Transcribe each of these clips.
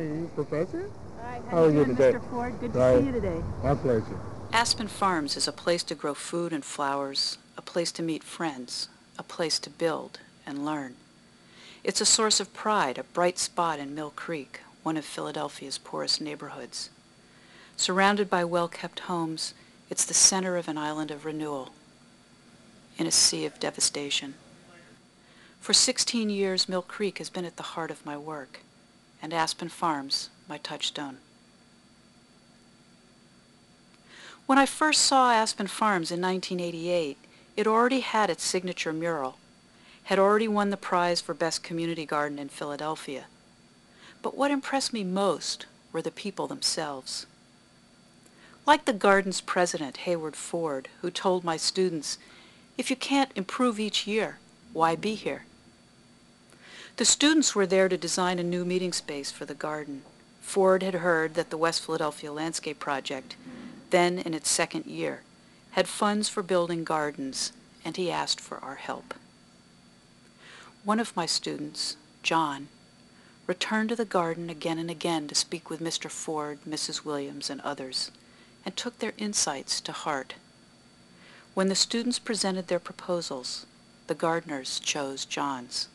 Hi, Professor. Hi, How how are you you doing, today? Mr. Ford? Good to Hi. see you today. My pleasure. Aspen Farms is a place to grow food and flowers, a place to meet friends, a place to build and learn. It's a source of pride, a bright spot in Mill Creek, one of Philadelphia's poorest neighborhoods. Surrounded by well-kept homes, it's the center of an island of renewal in a sea of devastation. For 16 years, Mill Creek has been at the heart of my work, and Aspen Farms, my touchstone. When I first saw Aspen Farms in 1988, it already had its signature mural, had already won the prize for Best Community Garden in Philadelphia. But what impressed me most were the people themselves. Like the garden's president, Hayward Ford, who told my students, "If you can't improve each year, why be here?" The students were there to design a new meeting space for the garden. Ford had heard that the West Philadelphia Landscape Project, then in its second year, had funds for building gardens, and he asked for our help. One of my students, John, returned to the garden again and again to speak with Mr. Ford, Mrs. Williams, and others, and took their insights to heart. When the students presented their proposals, the gardeners chose John's.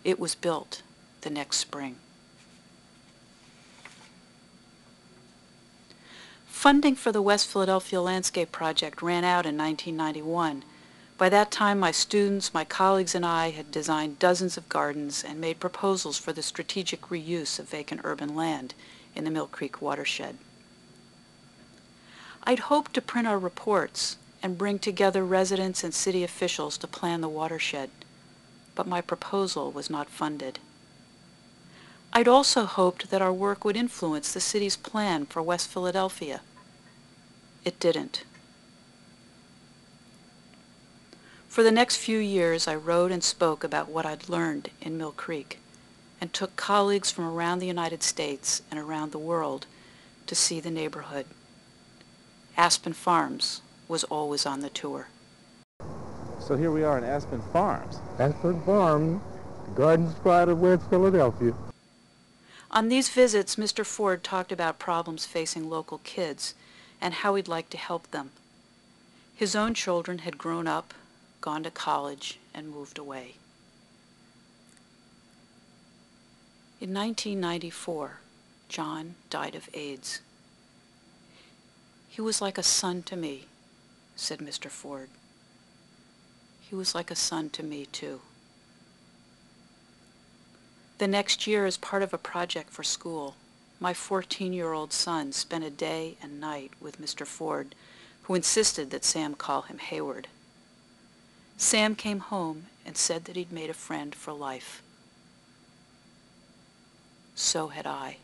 It was built the next spring. Funding for the West Philadelphia Landscape Project ran out in 1991. By that time, my students, my colleagues, and I had designed dozens of gardens and made proposals for the strategic reuse of vacant urban land in the Mill Creek watershed. I'd hoped to print our reports and bring together residents and city officials to plan the watershed, but my proposal was not funded. I'd also hoped that our work would influence the city's plan for West Philadelphia. It didn't. For the next few years, I wrote and spoke about what I'd learned in Mill Creek and took colleagues from around the United States and around the world to see the neighborhood. Aspen Farms was always on the tour. So here we are in Aspen Farms. Aspen Farm, the garden spot of West Philadelphia. On these visits, Mr. Ford talked about problems facing local kids and how he'd like to help them. His own children had grown up, gone to college, and moved away. In 1994, John died of AIDS. "He was like a son to me," said Mr. Ford. "He was like a son to me, too." The next year, as part of a project for school, my 14-year-old son spent a day and night with Mr. Ford, who insisted that Sam call him Hayward. Sam came home and said that he'd made a friend for life. So had I.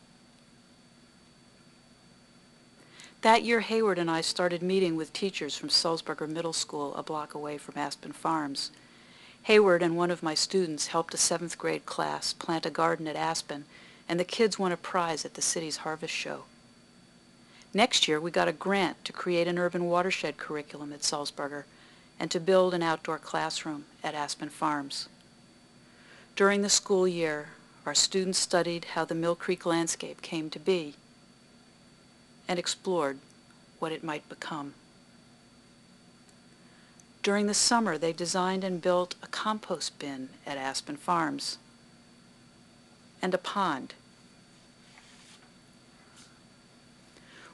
That year, Hayward and I started meeting with teachers from Sulzberger Middle School, a block away from Aspen Farms. Hayward and one of my students helped a 7th grade class plant a garden at Aspen, and the kids won a prize at the city's harvest show. Next year, we got a grant to create an urban watershed curriculum at Sulzberger and to build an outdoor classroom at Aspen Farms. During the school year, our students studied how the Mill Creek landscape came to be and explored what it might become. During the summer, they designed and built a compost bin at Aspen Farms and a pond.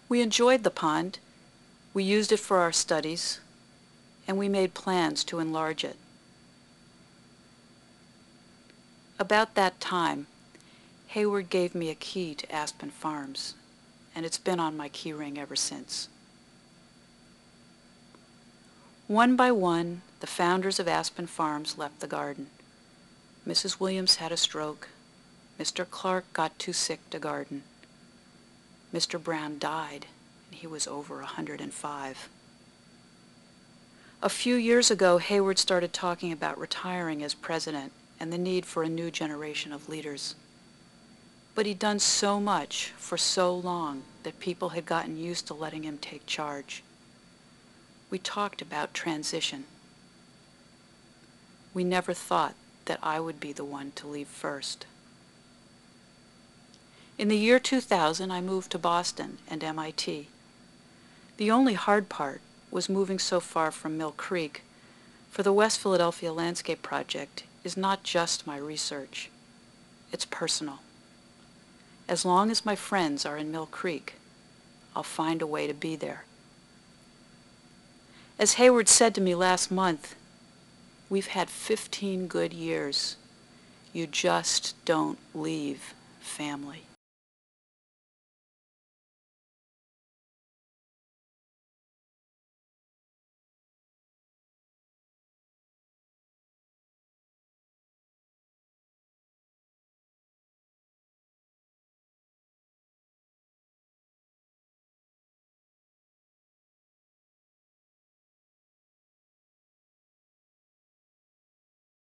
We enjoyed the pond, we used it for our studies, and we made plans to enlarge it. About that time, Hayward gave me a key to Aspen Farms, and it's been on my key ring ever since. One by one, the founders of Aspen Farms left the garden. Mrs. Williams had a stroke. Mr. Clark got too sick to garden. Mr. Brown died, and he was over 105. A few years ago, Hayward started talking about retiring as president and the need for a new generation of leaders. But he'd done so much for so long that people had gotten used to letting him take charge. We talked about transition. We never thought that I would be the one to leave first. In the year 2000, I moved to Boston and MIT. The only hard part was moving so far from Mill Creek, for the West Philadelphia Landscape Project is not just my research. It's personal. As long as my friends are in Mill Creek, I'll find a way to be there. As Hayward said to me last month, we've had 15 good years. You just don't leave family.